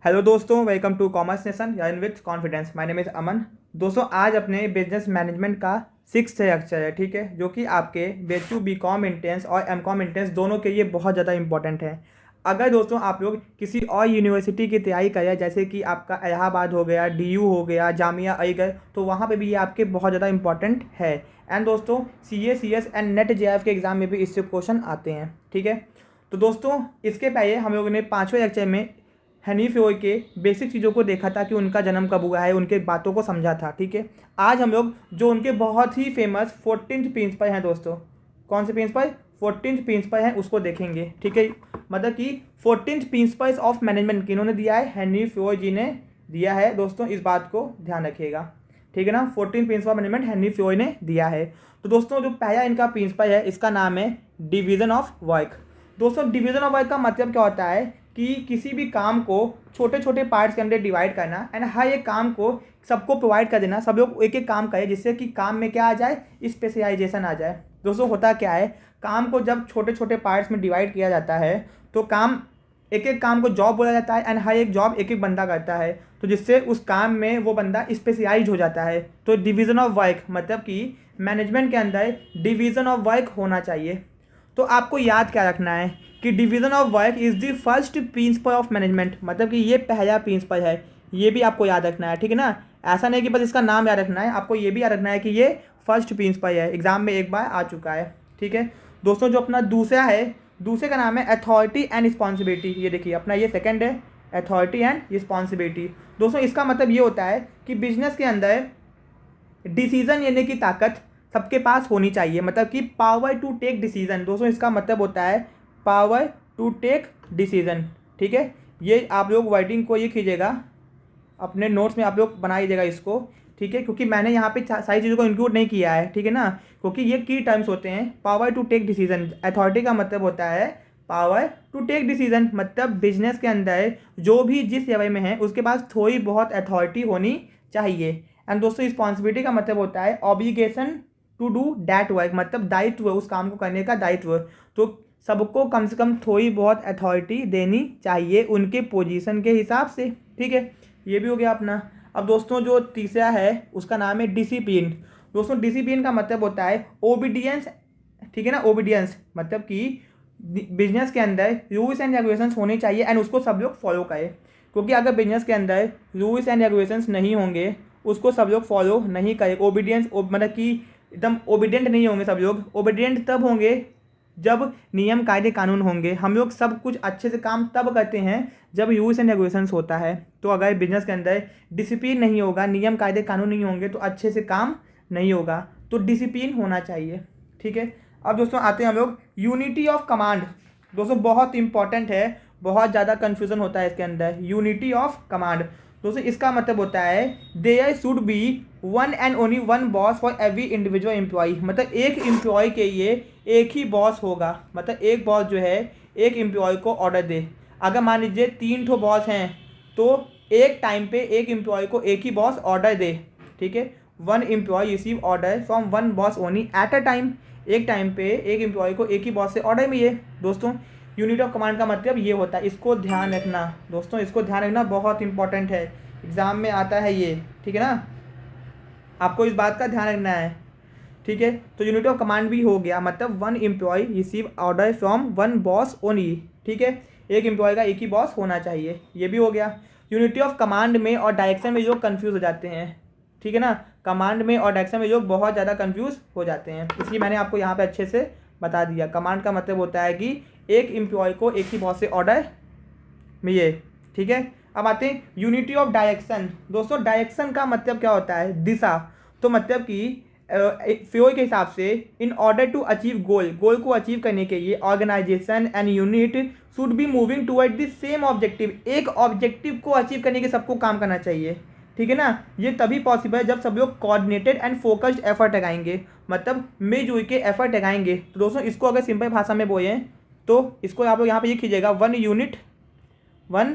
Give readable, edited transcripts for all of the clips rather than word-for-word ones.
Hello दोस्तों, welcome to commerce nation learn with confidence. My name is Aman. दोस्तों, आज अपने बिजनेस मैनेजमेंट का 6th लेक्चर है, ठीक है, जो कि आपके B2 B.Com इंट्रेंस और M.Com इंट्रेंस दोनों के लिए बहुत ज़्यादा इंपॉर्टेंट है। अगर दोस्तों आप लोग किसी और यूनिवर्सिटी की तैयारी करें, जैसे कि आपका इलाहाबाद हो गया, DU हो गया, जामिया अलीगढ़, तो वहाँ पे भी ये आपके बहुत ज़्यादा इंपॉर्टेंट है। एंड दोस्तों CA CS and net JF के एग्ज़ाम में भी इससे क्वेश्चन आते हैं, ठीक है। तो दोस्तों इसके पहले हम लोगों ने 5वें लेक्चर में हेनरी फ्योय के बेसिक चीज़ों को देखा था कि उनका जन्म कब हुआ है, उनके बातों को समझा था, ठीक है। आज हम लोग जो उनके बहुत ही फेमस 14th प्रिंसिपल हैं दोस्तों, कौन से प्रिंसिपल, 14th प्रिंसिपल हैं, उसको देखेंगे, ठीक है। मतलब कि 14th प्रिंसिपल्स ऑफ मैनेजमेंट किन्होंने दिया है, हेनरी फ्योय जी ने दिया है दोस्तों, इस बात को ध्यान रखिएगा, ठीक है ना। 14th principle of management Henri Fayol ने दिया है। तो दोस्तों जो पहला इनका प्रिंसिपल है, इसका नाम है डिवीज़न ऑफ वर्क। दोस्तों डिवीज़न ऑफ वर्क का मतलब क्या होता है कि किसी भी काम को छोटे छोटे पार्ट्स के अंदर डिवाइड करना एंड हर एक काम को सबको प्रोवाइड कर देना, सब लोग एक एक काम करें, जिससे कि काम में क्या आ जाए, स्पेशलाइजेशन आ जाए। दोस्तों होता क्या है, काम को जब छोटे छोटे पार्ट्स में डिवाइड किया जाता है तो काम, एक एक काम को जॉब बोला जाता है एंड हर एक जॉब एक एक बंदा करता है, तो जिससे उस काम में वो बंदा स्पेशलाइज हो जाता है। तो डिवीज़न ऑफ वर्क मतलब कि मैनेजमेंट के अंदर डिवीज़न ऑफ वर्क होना चाहिए। तो आपको याद क्या रखना है कि division of work is the first principle of management, मतलब कि ये पहला प्रिंसिपल है, ये भी आपको याद रखना है, ठीक है ना। ऐसा नहीं कि बस इसका नाम याद रखना है, आपको ये भी याद रखना है कि ये फर्स्ट प्रिंसिपल है, एग्जाम में एक बार आ चुका है, ठीक है। दोस्तों जो अपना दूसरा है, दूसरे का नाम है अथॉरिटी एंड रिस्पॉन्सिबिलिटी। ये देखिए अपना ये सेकंड है, अथॉरिटी एंड रिस्पॉन्सिबिलिटी। दोस्तों इसका मतलब ये होता है कि बिजनेस के अंदर डिसीजन लेने की ताकत सबके पास होनी चाहिए, मतलब कि पावर टू टेक डिसीजन। दोस्तों इसका मतलब होता है पावर टू टेक डिसीजन, ठीक है। ये आप लोग वर्डिंग को ये कीजिएगा, अपने नोट्स में आप लोग बना लीजिएगा इसको, ठीक है, क्योंकि मैंने यहाँ पे सारी चीज़ों को इंक्लूड नहीं किया है, ठीक है ना, क्योंकि ये की टर्म्स होते हैं। Power to take decision, authority का मतलब होता है पावर टू टेक डिसीजन, मतलब बिजनेस के अंदर जो भी जिस लेवल में है उसके पास थोड़ी बहुत अथॉरिटी होनी चाहिए। एंड दोस्तों रिस्पॉन्सिबिलिटी का मतलब होता है obligation to do that work, मतलब दायित्व, उस काम को करने का दायित्व। तो सबको कम से कम थोड़ी बहुत अथॉरिटी देनी चाहिए उनके पोजीशन के हिसाब से, ठीक है। ये भी हो गया अपना। अब दोस्तों जो तीसरा है उसका नाम है डिसिप्लिन। दोस्तों डिसिप्लिन का मतलब होता है ओबीडियंस, ठीक है ना। ओबीडियंस मतलब कि बिजनेस के अंदर रूल्स एंड रेगुलेशंस होने चाहिए एंड उसको सब लोग फॉलो करें, क्योंकि अगर बिजनेस के अंदर रूल्स एंड रेगुलेशंस नहीं होंगे, उसको सब लोग फॉलो नहीं करें, ओबीडियंस मतलब कि एकदम ओबीडियंट नहीं होंगे सब लोग। ओबीडियंट तब होंगे जब नियम कायदे कानून होंगे। हम लोग सब कुछ अच्छे से काम तब करते हैं जब रूल्स एंड रेगुलेशंस होता है। तो अगर बिजनेस के अंदर डिसिप्लिन नहीं होगा, नियम कायदे कानून नहीं होंगे, तो अच्छे से काम नहीं होगा। तो डिसिप्लिन होना चाहिए, ठीक है। अब दोस्तों आते हैं हम लोग यूनिटी ऑफ कमांड। दोस्तों बहुत इंपॉर्टेंट है, बहुत ज़्यादा कन्फ्यूज़न होता है इसके अंदर। यूनिटी ऑफ कमांड दोस्तों इसका मतलब होता है there should be one and only one boss for every individual employee, मतलब एक एम्प्लॉय के लिए एक ही बॉस होगा, मतलब एक बॉस जो है एक एम्प्लॉय को ऑर्डर दे। अगर मान लीजिए 3 ठो बॉस हैं तो एक टाइम पे एक एम्प्लॉय को एक ही बॉस ऑर्डर दे, ठीक है। One employee receive order from one boss only at a time, एक टाइम पे एक एम्प्लॉय को एक ही बॉस से ऑर्डर मिले। दोस्तों यूनिट ऑफ कमांड का मतलब ये होता है, इसको ध्यान रखना दोस्तों, इसको ध्यान रखना, बहुत इंपॉर्टेंट है, एग्जाम में आता है ये, ठीक है ना, आपको इस बात का ध्यान रखना है, ठीक है। तो यूनिट ऑफ कमांड भी हो गया, मतलब one employee receive order from one boss only, ठीक है, एक एम्प्लॉय का एक ही बॉस होना चाहिए, ये भी हो गया। यूनिटी ऑफ कमांड में और डायरेक्शन में लोग कन्फ्यूज़ हो जाते हैं, ठीक है ना। कमांड में और डायरेक्शन में लोग बहुत ज़्यादा कन्फ्यूज़ हो जाते हैं, इसलिए मैंने आपको यहाँ पे अच्छे से बता दिया। कमांड का मतलब होता है कि एक एम्प्लॉय को एक ही बॉस से ऑर्डर मिले, ठीक है। अब आते हैं यूनिटी ऑफ डायरेक्शन। दोस्तों डायरेक्शन का मतलब क्या होता है, दिशा। तो मतलब कि फ्योय के हिसाब से in order to achieve goal, goal को अचीव करने के लिए organisation and unit should be moving toward the same objective, एक ऑब्जेक्टिव को अचीव करने के सबको काम करना चाहिए, ठीक है ना। ये तभी पॉसिबल है जब सब लोग कोऑर्डिनेटेड एंड फोकस्ड एफर्ट लगाएंगे, मतलब मिलजुल के एफर्ट लगाएंगे। तो दोस्तों इसको अगर सिंपल भाषा में बोलें तो इसको आप लोग यहाँ पे ये कीजिएगा, वन यूनिट वन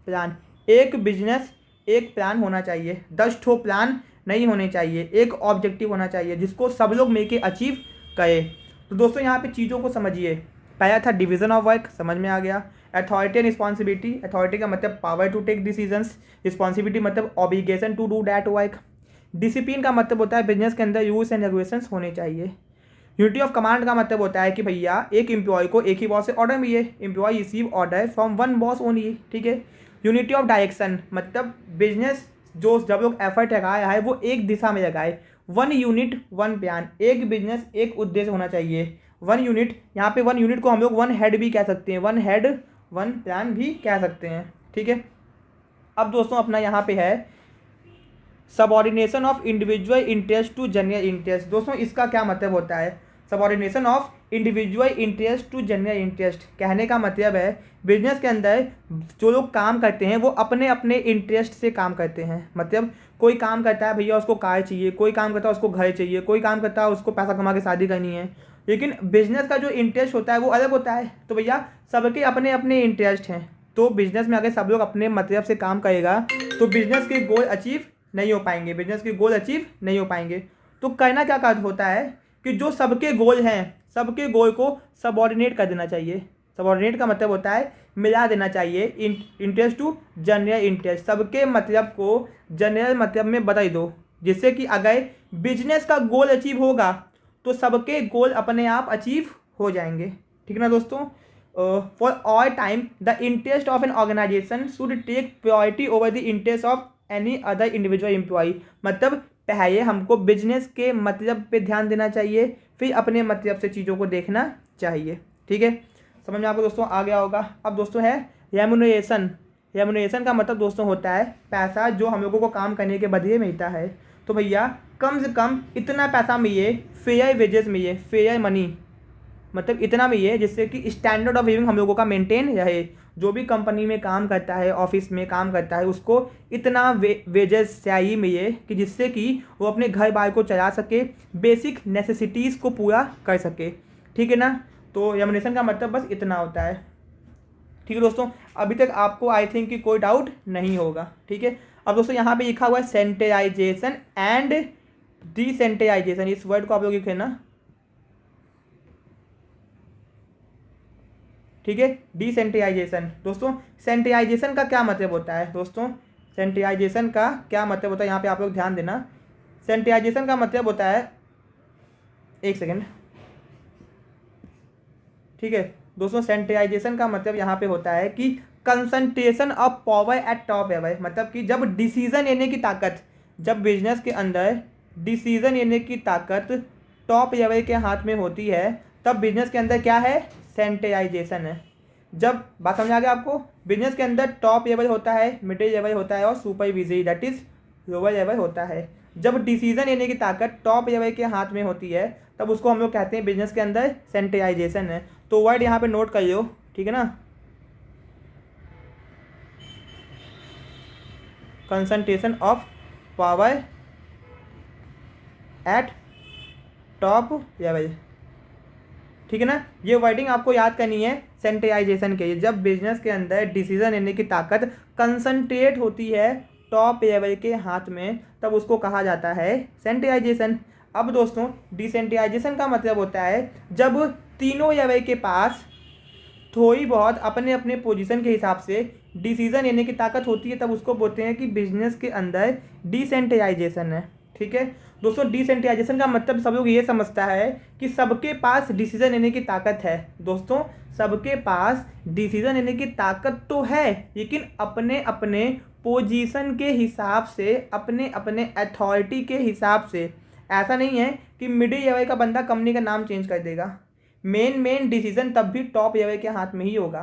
प्लान, एक बिजनेस एक प्लान होना चाहिए, 10 ठो प्लान नहीं होने चाहिए, एक ऑब्जेक्टिव होना चाहिए जिसको सब लोग मिलके अचीव करें। तो दोस्तों यहाँ पे चीज़ों को समझिए, पहला था डिवीजन ऑफ वर्क, समझ में आ गया। अथॉरिटी एंड रिस्पॉन्सिबिलिटी, अथॉरिटी का मतलब power to take decisions, responsibility मतलब obligation to do that work. Discipline का मतलब होता है बिजनेस के अंदर रूल्स एंड रेगुलेशंस होने चाहिए। यूनिटी ऑफ कमांड का मतलब होता है कि भैया एक एम्प्लॉय को एक ही बॉस से ऑर्डर मिले, employee receive order from one boss only, ठीक है। यूनिटी ऑफ डायरेक्शन मतलब बिजनेस जो जब लोग एफर्ट लगाया है वो एक दिशा में लगाए। वन यूनिट वन प्लान, एक बिजनेस एक उद्देश्य होना चाहिए। वन यूनिट, यहाँ पे वन यूनिट को हम लोग वन हेड भी कह सकते हैं, वन हेड वन प्लान भी कह सकते हैं, ठीक है। अब दोस्तों अपना यहाँ पे है subordination of individual interest to general interest. दोस्तों इसका क्या मतलब होता है? Subordination of individual interest to general interest, कहने का मतलब है बिजनेस के अंदर जो लोग काम करते हैं वो अपने अपने इंटरेस्ट से काम करते हैं। मतलब कोई काम करता है भैया उसको कार चाहिए, कोई काम करता है उसको घर चाहिए, कोई काम करता है उसको पैसा कमा के शादी करनी है, लेकिन बिजनेस का जो इंटरेस्ट होता है वो अलग होता है। तो भैया सबके अपने अपने इंटरेस्ट हैं, तो बिजनेस में अगर सब लोग अपने मतलब से काम करेगा तो बिजनेस के गोल अचीव नहीं हो पाएंगे, बिजनेस के गोल अचीव नहीं हो पाएंगे। तो करना क्या कार्य होता है कि जो सबके गोल हैं सबके गोल को सबऑर्डिनेट कर देना चाहिए। सबऑर्डिनेट का मतलब होता है मिला देना चाहिए इंटरेस्ट टू जनरल इंटरेस्ट, सबके मतलब को जनरल मतलब में बदल दो, जिससे कि अगर बिजनेस का गोल अचीव होगा तो सबके गोल अपने आप अचीव हो जाएंगे, ठीक है ना दोस्तों। For all time the interest of an organisation should take priority over the interest of any other individual employee. मतलब पहले हमको बिजनेस के मतलब पे ध्यान देना चाहिए, फिर अपने मतलब से चीज़ों को देखना चाहिए, ठीक है। समझ में आपको दोस्तों आ गया होगा। अब दोस्तों है रेम्युनरेशन। रेम्युनरेशन का मतलब दोस्तों होता है पैसा जो हम लोगों को काम करने के बदले मिलता है। तो भैया कम से कम इतना पैसा मिले, फेयर वेजेस मिले, फेयर मनी मतलब इतना मिले जिससे कि स्टैंडर्ड ऑफ लिविंग हम लोगों का मेंटेन रहे। जो भी कंपनी में काम करता है, ऑफिस में काम करता है, उसको इतना वेजेस चाहिए मिले कि जिससे कि वो अपने घर बार को चला सके, बेसिक नेसेसिटीज़ को पूरा कर सके, ठीक है ना। तो रेम्युनरेशन का मतलब बस इतना होता है, ठीक है दोस्तों। अभी तक आपको आई थिंक कि कोई डाउट नहीं होगा, ठीक है। अब दोस्तों यहाँ पे लिखा हुआ है सेंट्रलाइजेशन एंड डिसेंट्रलाइजेशन, इस वर्ड को आप लोग लिखे ना, ठीक है। डिसेंट्रलाइजेशन दोस्तों, सेंट्रलाइजेशन का क्या मतलब होता है दोस्तों? सेंट्रलाइजेशन का क्या मतलब होता है यहाँ पे आप लोग ध्यान देना। सेंट्रलाइजेशन का मतलब होता है, एक सेकेंड, ठीक है दोस्तों। सेंट्रलाइजेशन का मतलब यहाँ पे होता है कि concentration of power eight top level. मतलब कि जब डिसीजन लेने की ताकत, जब बिजनेस के अंदर डिसीजन लेने की ताकत टॉप लेवल के हाथ में होती है, तब बिजनेस के अंदर क्या है? सेंट्रलाइजेशन है। जब बात समझ आ गया आपको, बिजनेस के अंदर टॉप लेवल होता है, मिडिल लेवल होता है और supervisory that is lower level होता है। जब डिसीजन लेने की ताकत टॉप लेवल के हाथ में होती है तब उसको हम लोग कहते हैं बिजनेस के अंदर सेंट्रलाइजेशन है। तो वर्ड यहाँ पे नोट कर लो, ठीक है ना। Concentration of power eight top level, ठीक है ना। ये वर्डिंग आपको याद करनी है सेंट्रलाइजेशन के। जब बिजनेस के अंदर डिसीजन लेने की ताकत कंसंट्रेट होती है टॉप लेवल के हाथ में, तब उसको कहा जाता है सेंट्रलाइजेशन। अब दोस्तों डिसेंट्रलाइजेशन का मतलब होता है जब तीनों लेवल के पास थोड़ी बहुत अपने अपने पोजीशन के हिसाब से डिसीजन लेने की ताकत होती है, तब उसको बोलते हैं कि बिजनेस के अंदर डिसेंट्रलाइजेशन है, ठीक है दोस्तों। डिसेंट्रलाइजेशन का मतलब सब लोग ये समझता है कि सबके पास डिसीजन लेने की ताकत है। दोस्तों सबके पास डिसीजन लेने की ताकत तो है, लेकिन अपने अपने पोजीशन के हिसाब से, अपने अपने अथॉरिटी के हिसाब से। ऐसा नहीं है कि मिडिल लेवल का बंदा कंपनी का नाम चेंज कर देगा, मेन डिसीजन तब भी टॉप लेवल के हाथ में ही होगा।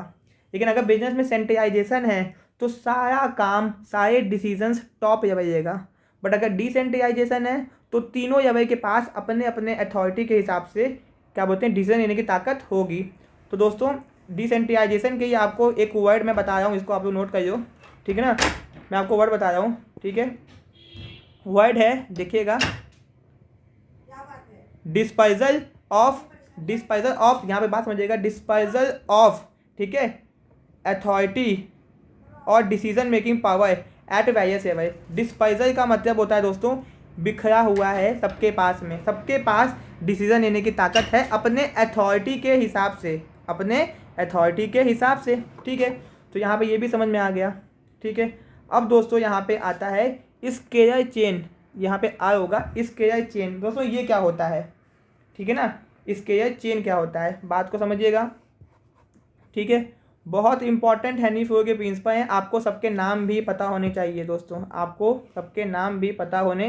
लेकिन अगर बिजनेस में सेंट्रलाइजेशन है तो सारा काम, सारे डिसीजंस टॉप लेवल लेगा। बट अगर डिसेंट्रलाइजेशन है तो तीनों लेवल के पास अपने अपने अथॉरिटी के हिसाब से क्या बोलते हैं डिसीजन लेने की ताकत होगी। तो दोस्तों डिसेंट्रलाइजेशन के लिए आपको एक वर्ड मैं बता रहा हूँ, इसको आप लोग नोट करियो, ठीक है ना। मैं आपको वर्ड बता रहा हूँ, ठीक है। वर्ड है, देखिएगा, डिस्पर्सल ऑफ, डिस्पर्सल ऑफ, यहाँ पे बात समझिएगा, डिस्पर्सल ऑफ, ठीक है, अथॉरिटी और decision making power at various level. Dispersal का मतलब होता है दोस्तों बिखरा हुआ है सबके पास में, सबके पास डिसीजन लेने की ताकत है अपने अथॉरिटी के हिसाब से, अपने अथॉरिटी के हिसाब से, ठीक है। तो यहाँ पे ये भी समझ में आ गया, ठीक है। अब दोस्तों यहाँ पे आता है स्केलर चेन, यहाँ पे आ होगा स्केलर चेन। दोस्तों ये क्या होता है, ठीक है ना, स्केलर चेन क्या होता है, बात को समझिएगा, ठीक है। बहुत इंपॉर्टेंट हेनरी फैरो के प्रिंसिपल हैं, आपको सबके नाम भी पता होने चाहिए दोस्तों, आपको सबके नाम भी पता होने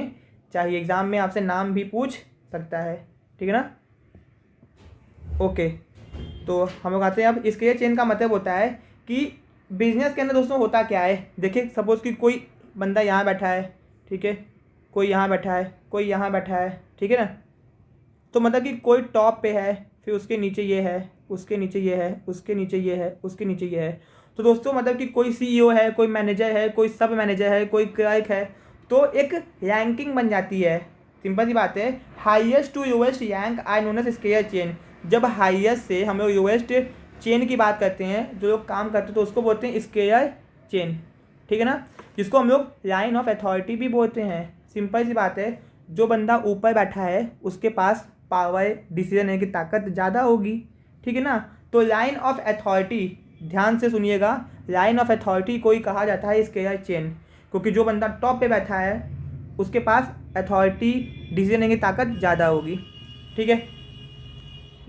चाहिए, एग्जाम में आपसे नाम भी पूछ सकता है, ठीक है ना। ओके, तो हम लोग आते हैं अब स्केलर चेन का मतलब होता है कि बिजनेस के अंदर दोस्तों होता क्या है। देखिए सपोज़ कि कोई बंदा यहाँ बैठा है, ठीक है, कोई यहाँ बैठा है, कोई यहाँ बैठा है, ठीक है ना। तो मतलब कि कोई टॉप पे है, फिर उसके नीचे ये है, उसके नीचे ये है, उसके नीचे ये है, उसके नीचे ये है। तो दोस्तों मतलब कि कोई सीईओ है, कोई मैनेजर है, कोई सब मैनेजर है, कोई क्लर्क है, तो एक रैंकिंग बन जाती है। सिंपल सी बात है, highest to lowest rank I known as scalar chain. जब हाईएस्ट से हम लोग लोएस्ट चेन की बात करते हैं, जो लोग काम करते हैं, तो उसको बोलते हैं स्केलर चेन, ठीक है ना, जिसको हम लोग लाइन ऑफ अथॉरिटी भी बोलते हैं। सिंपल सी बात है, जो बंदा ऊपर बैठा है उसके पास पावर डिसीजन लेने की ताकत ज़्यादा होगी, ठीक है ना। तो लाइन ऑफ अथॉरिटी, ध्यान से सुनिएगा, लाइन ऑफ अथॉरिटी को ही कहा जाता है स्केलर चेन, क्योंकि जो बंदा टॉप पे बैठा है उसके पास अथॉरिटी डिसीजन लेने की ताकत ज़्यादा होगी, ठीक है।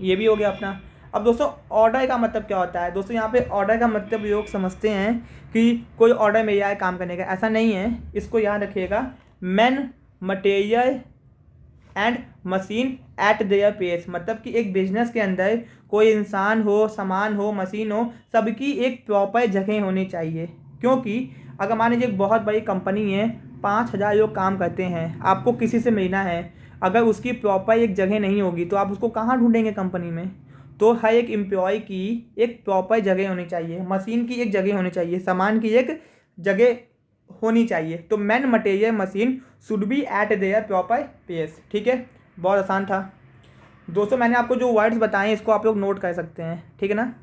ये भी हो गया अपना। अब दोस्तों ऑर्डर का मतलब क्या होता है। दोस्तों यहाँ पे ऑर्डर का मतलब लोग समझते हैं कि कोई ऑर्डर मिल जाए काम करने का, ऐसा नहीं है, इसको याद रखिएगा। Man material and machine eight their place, मतलब कि एक बिजनेस के अंदर कोई इंसान हो, सामान हो, मशीन हो, सबकी एक प्रॉपर जगह होनी चाहिए। क्योंकि अगर मान लीजिए एक बहुत बड़ी कंपनी है, 5,000 लोग काम करते हैं, आपको किसी से मिलना है, अगर उसकी प्रॉपर एक जगह नहीं होगी तो आप उसको कहाँ ढूंढेंगे कंपनी में। तो हर एक एम्प्लॉय की एक प्रॉपर जगह होनी चाहिए, मशीन की एक जगह होनी चाहिए, सामान की एक जगह होनी चाहिए। तो man material machine should be eight there proper place, ठीक है। बहुत आसान था दोस्तों, मैंने आपको जो वर्ड्स बताए इसको आप लोग नोट कर सकते हैं, ठीक है ना।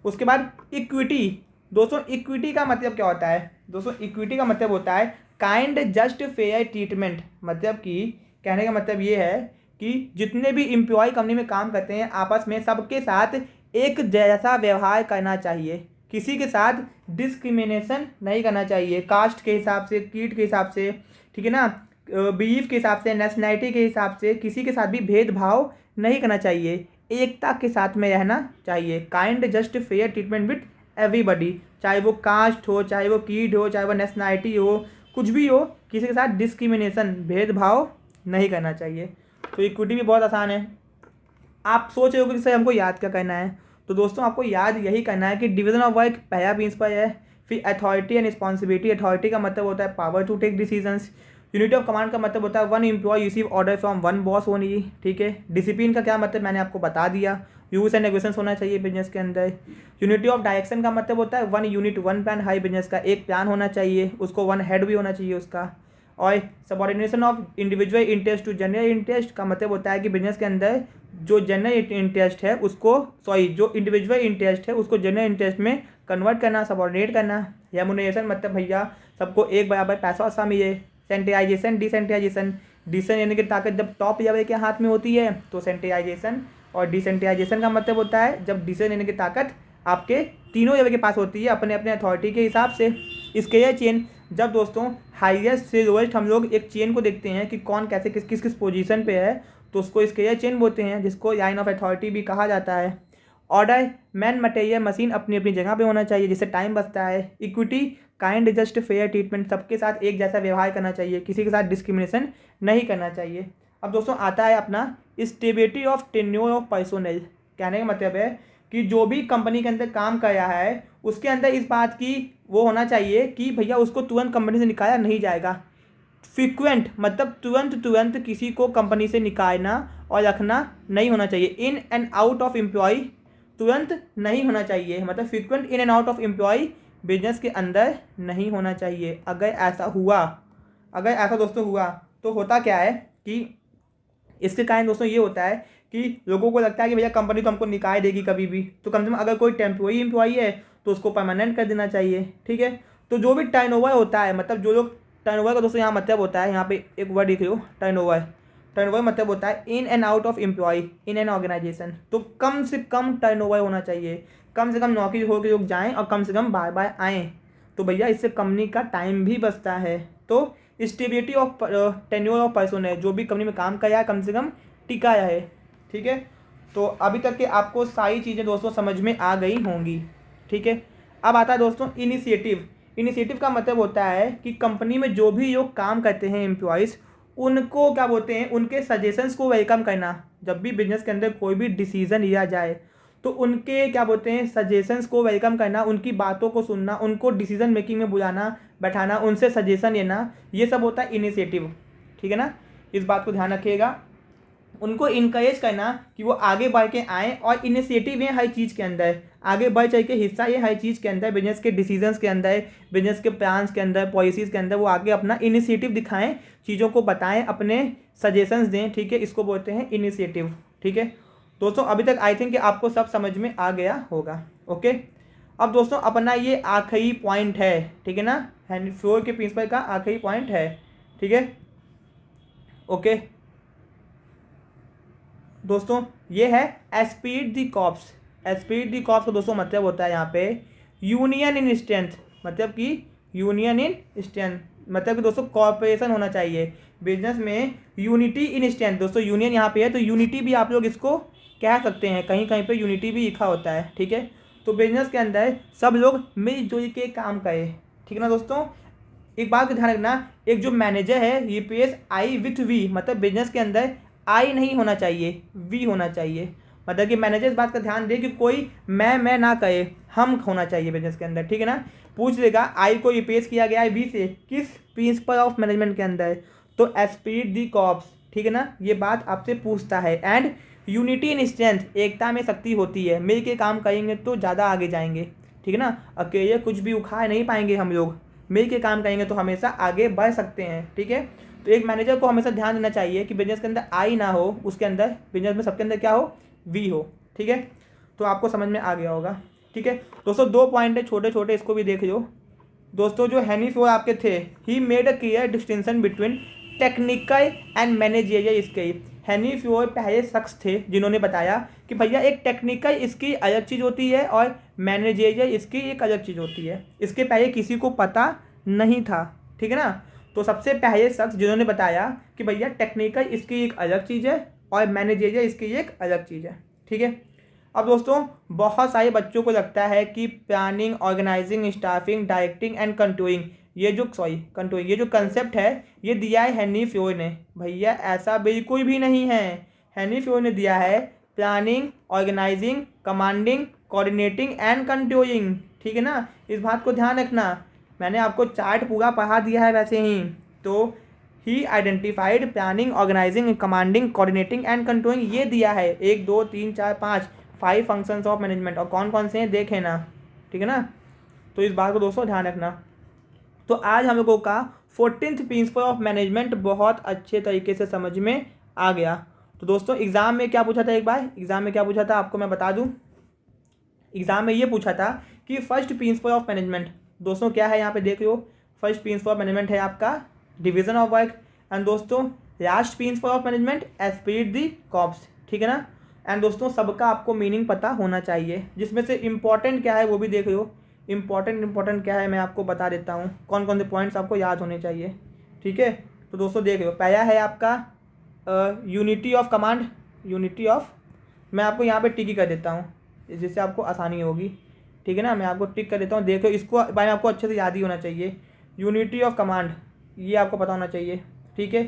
उसके बाद इक्विटी। दोस्तों इक्विटी का मतलब क्या होता है। दोस्तों इक्विटी का मतलब होता है काइंड जस्ट फेयर ट्रीटमेंट, मतलब कि कहने का मतलब ये है कि जितने भी एम्प्लॉय कंपनी में काम करते हैं आपस में सबके साथ एक जैसा व्यवहार करना चाहिए, किसी के साथ डिस्क्रिमिनेशन नहीं करना चाहिए, कास्ट के हिसाब से, कीट के हिसाब से, ठीक है ना, बिलीफ के हिसाब से, नेशनैलिटी के हिसाब से, किसी के साथ भी भेदभाव नहीं करना चाहिए, एकता के साथ में रहना चाहिए। Kind just fair treatment with everybody, चाहे वो कास्ट हो, चाहे वो कीट हो, चाहे वो नेशनैलिटी हो, कुछ भी हो, किसी के साथ डिस्क्रिमिनेशन, भेदभाव नहीं करना चाहिए। तो इक्विटी भी बहुत आसान है। आप सोच रहे हो कि सर हमको याद क्या करना है, तो दोस्तों आपको याद यही करना है कि डिवीजन ऑफ वर्क पहला प्रिंसिपल है। फिर अथॉरिटी एंड रिस्पॉन्सिबिलिटी, अथॉरिटी का मतलब होता है power to take decisions. Unity of command का मतलब होता है one employee receive order from one boss only, ठीक है। डिसिप्लिन का क्या मतलब मैंने आपको बता दिया, यूज एंड नेगोशिएशन होना चाहिए बिजनेस के अंदर। यूनिटी ऑफ डायरेक्शन का मतलब होता है one unit one plan, high business का एक प्लान होना चाहिए, उसको वन हेड भी होना चाहिए उसका। और subordination of individual interest to general interest का मतलब होता है कि बिजनेस के अंदर जो जनरल इंटरेस्ट है उसको, जो इंडिविजुअल इंटरेस्ट है उसको जनरल इंटरेस्ट में कन्वर्ट करना, सबॉर्डिनेट करना। रेम्युनरेशन मतलब भैया सबको एक बराबर पैसा वैसा मिले। सेंट्रलाइजेशन, डिसेंट्रलाइजेशन, डिसीजन लेने की ताकत जब टॉप लेवल के हाथ में होती है तो सेंट्रलाइजेशन, और डिसेंट्रलाइजेशन का मतलब होता है जब डिसीजन लेने की ताकत आपके तीनों लेवल के पास होती है अपने अपने अथॉरिटी के हिसाब से। स्केलर चेन, जब दोस्तों हाईएस्ट से लोएस्ट हम लोग एक चेन को देखते हैं कि कौन कैसे किस किस पोजीशन पे है, तो उसको स्केलर चेन बोलते हैं, जिसको लाइन ऑफ अथॉरिटी भी कहा जाता है। ऑर्डर, मैन मटेरियल मशीन अपनी अपनी जगह पे होना चाहिए जिससे टाइम बचता है। Equity, kind just fair treatment, सबके साथ एक जैसा व्यवहार करना चाहिए, किसी के साथ डिस्क्रिमिनेशन नहीं करना चाहिए। अब दोस्तों आता है अपना stability of tenure of personnel. कहने का मतलब है कि जो भी कंपनी के अंदर काम कर रहा है उसके अंदर इस बात की वो होना चाहिए कि भैया उसको तुरंत कंपनी से निकाला नहीं जाएगा। फ्रीक्वेंट मतलब तुरंत किसी को कंपनी से निकालना और रखना नहीं होना चाहिए। In and out of employee तुरंत नहीं होना चाहिए, मतलब frequent in and out of employee business के अंदर नहीं होना चाहिए। अगर ऐसा दोस्तों हुआ तो होता क्या है कि इसके कारण दोस्तों ये होता है कि लोगों को लगता है कि भैया कंपनी तो हमको निकाल देगी कभी भी, तो कम से कम अगर कोई टेम्प्रोरी एम्प्लॉई है तो उसको परमानेंट कर देना चाहिए, ठीक है। तो जो भी टर्नओवर होता है, मतलब जो लोग टर्नओवर का दोस्तों यहाँ मतलब होता है, यहाँ पे एक वर्ड लिख लो टर्नओवर। टर्नओवर मतलब होता है in and out of employee in an organisation. तो कम से कम टर्नओवर होना चाहिए, कम से कम नौकरी हो के लोग जाएँ और कम से कम बार बार आएँ। तो भैया इससे कंपनी का टाइम भी बचता है। तो stability of tenure of person है, जो भी कंपनी में काम कर रहा है कम से कम टिका है। ठीक है, तो अभी तक के आपको सारी चीज़ें दोस्तों समझ में आ गई होंगी। ठीक है, अब आता है दोस्तों इनिशिएटिव। इनिशिएटिव का मतलब होता है कि कंपनी में जो भी लोग काम करते हैं एम्प्लॉयज़, उनको क्या बोलते हैं, उनके सजेशंस को वेलकम करना। जब भी बिजनेस के अंदर कोई भी डिसीजन लिया जाए तो उनके क्या बोलते हैं सजेशंस को वेलकम करना, उनकी बातों को सुनना, उनको डिसीजन मेकिंग में बुलाना बैठाना, उनसे सजेशन लेना, ये सब होता है इनिशिएटिव। ठीक है ना, इस बात को ध्यान रखिएगा। उनको इनकरेज करना कि वो आगे बढ़ के आएँ, और इनिशिएटिव है हर चीज़ के अंदर, आगे बढ़ चल के हिस्सा ये हर चीज़ के अंदर, बिजनेस के डिसीजंस के अंदर, बिजनेस के प्लान्स के अंदर, पॉलिसीज़ के अंदर वो आगे अपना इनिशिएटिव दिखाएं, चीज़ों को बताएं, अपने सजेशंस दें। ठीक है, इसको बोलते हैं इनिशिएटिव। ठीक है दोस्तों, अभी तक आई थिंक कि आपको सब समझ में आ गया होगा। ओके, अब दोस्तों अपना ये आखिरी पॉइंट है। ठीक है ना, हेनरी फ्योर के प्रिंसिपल का आखिरी पॉइंट है। ठीक है, ओके दोस्तों, ये है एस्पीड द कॉप्स। एस्पीड द कॉप्स का दोस्तों मतलब होता है यहाँ पे यूनियन इन स्ट्रेंथ, मतलब कि यूनियन इन स्ट्रेंथ मतलब कि दोस्तों कॉर्पोरेशन होना चाहिए बिजनेस में, यूनिटी इन स्ट्रेंथ। दोस्तों यूनियन यहाँ पे है तो यूनिटी भी आप लोग इसको कह सकते हैं, कहीं कहीं पे यूनिटी भी लिखा होता है। ठीक है, तो बिजनेस के अंदर सब लोग मिलजुल के काम करें। ठीक है ना दोस्तों, एक बात का ध्यान रखना, एक जो मैनेजर है रिप्लेस आई विथ वी, मतलब बिजनेस के अंदर आई नहीं होना चाहिए, वी होना चाहिए। मतलब कि मैनेजर इस बात का ध्यान दे कि कोई मैं ना कहे, हम होना चाहिए बिजनेस के अंदर। ठीक है ना, पूछ लेगा आई को रिप्लेस किया गया है वी से, किस प्रिंसिपल ऑफ मैनेजमेंट के अंदर, तो एस्पिरिट दी कॉर्प्स। ठीक है ना, ये बात आपसे पूछता है। एंड यूनिटी इन स्ट्रेंथ, एकता में शक्ति होती है, मिल के काम करेंगे तो ज़्यादा आगे जाएंगे। ठीक है ना, अकेले कुछ भी उखाड़ नहीं पाएंगे हम लोग, मिल के काम करेंगे तो हमेशा आगे बढ़ सकते हैं। ठीक है, तो एक मैनेजर को हमेशा ध्यान देना चाहिए कि बिजनेस के अंदर आई ना हो, उसके अंदर बिजनेस में सबके अंदर क्या हो, वी हो। ठीक है, तो आपको समझ में आ गया होगा। ठीक है दोस्तों, 2 पॉइंट है छोटे छोटे, इसको भी देख लो दोस्तों। जो हेनरी फ्योर आपके थे, he made a clear distinction between technical and managerial skill. Henry फ्योर पहले शख्स थे जिन्होंने बताया कि भैया एक टेक्निकल स्किल अलग चीज़ होती है और मैनेजरियल स्किल एक अलग चीज़ होती है। इसके पहले किसी को पता नहीं था। ठीक है ना, तो सबसे पहले शख्स जिन्होंने बताया कि भैया टेक्निकल स्किल एक अलग चीज़ है और मैनेजरियल स्किल एक अलग चीज़ है। ठीक है, अब दोस्तों बहुत सारे बच्चों को लगता है कि planning, organising, staffing, directing and controlling, ये जो कंसेप्ट है ये दिया है हेनरी फ्योर ने। भैया ऐसा बिल्कुल भी नहीं है। हेनरी फ्योर ने दिया है planning, organising, commanding, coordinating and controlling. ठीक है ना, इस बात को ध्यान रखना। मैंने आपको चार्ट पूरा पढ़ा दिया है वैसे ही। तो ही identified planning, organising, commanding, coordinating and controlling, ये दिया है 1 2 3 4 5 फंक्शंस ऑफ मैनेजमेंट। और कौन कौन से हैं देखें ना। ठीक है ना, तो इस बात को दोस्तों ध्यान रखना। तो आज हम लोगों का 14th प्रिंसिपल ऑफ मैनेजमेंट बहुत अच्छे तरीके से समझ में आ गया। तो दोस्तों एग्ज़ाम में क्या पूछा था, एक बार एग्ज़ाम में क्या पूछा था आपको मैं बता दूं। एग्ज़ाम में ये पूछा था कि फर्स्ट प्रिंसिपल ऑफ मैनेजमेंट दोस्तों क्या है, यहाँ पे देख लो। फर्स्ट प्रिंसिपल ऑफ मैनेजमेंट है आपका डिवीजन ऑफ वर्क। एंड दोस्तों last principal of management Spirit the corps. ठीक है ना, एंड दोस्तों सबका आपको मीनिंग पता होना चाहिए, जिसमें से इंपॉर्टेंट क्या है वो भी देख लो। इंपॉर्टेंट क्या है मैं आपको बता देता हूँ, कौन कौन से पॉइंट्स आपको याद होने चाहिए। ठीक है, तो दोस्तों देख लो, पहला है आपका unity of command, unity of, मैं आपको यहाँ पे टिक ही कर देता हूँ जिससे आपको आसानी होगी। ठीक है ना, मैं आपको टिक कर देता हूँ, देखो इसको भाई आपको अच्छे से याद ही होना चाहिए। यूनिटी ऑफ कमांड ये आपको पता होना चाहिए। ठीक है,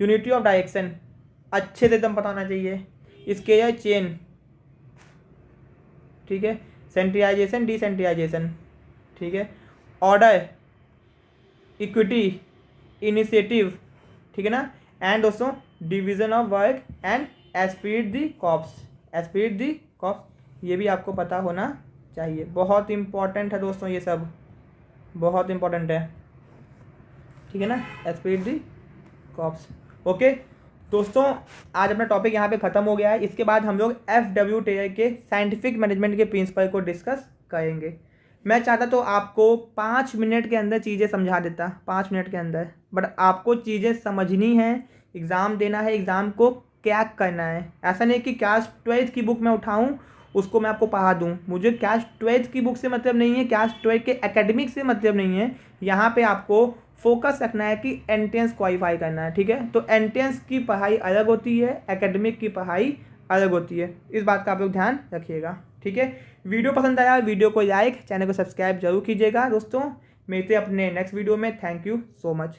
यूनिटी ऑफ डायरेक्शन अच्छे से एकदम पता होना चाहिए। इसके है चेन। ठीक है, सेंट्रलाइजेशन, डिसेंट्रलाइजेशन। ठीक है, ऑर्डर, इक्विटी, इनिशिएटिव। ठीक है ना, एंड दोस्तों division of work and Spirit the corps, Spirit the corps, ये भी आपको पता होना चाहिए। बहुत इंपॉर्टेंट है दोस्तों, ये सब बहुत इंपॉर्टेंट है। ठीक है ना, एस्पिरिट दी कॉर्प्स। ओके दोस्तों, आज अपना टॉपिक यहाँ पे ख़त्म हो गया है। इसके बाद हम लोग FW टेलर के साइंटिफिक मैनेजमेंट के प्रिंसिपल को डिस्कस करेंगे। मैं चाहता तो आपको 5 मिनट के अंदर चीज़ें समझा देता, 5 मिनट के अंदर, बट आपको चीज़ें समझनी हैं एग्ज़ाम देना है, एग्ज़ाम को क्रैक करना है। ऐसा नहीं कि क्लास 12th की बुक मैं उठाऊँ उसको मैं आपको पढ़ा दूँ। मुझे क्लास 12th की बुक से मतलब नहीं है, क्लास 12 के एकेडमिक से मतलब नहीं है। यहाँ पे आपको फोकस रखना है कि एंट्रेंस क्वालिफाई करना है, ठीक है। तो एंट्रेंस की पढ़ाई अलग होती है, एकेडमिक की पढ़ाई अलग होती है। इस बात का आप लोग ध्यान रखिएगा, ठीक है। वीडियो पसंद आया वीडियो को लाइक, चैनल को सब्सक्राइब जरूर कीजिएगा दोस्तों। मिलते हैं अपने नेक्स्ट वीडियो में। Thank you so much.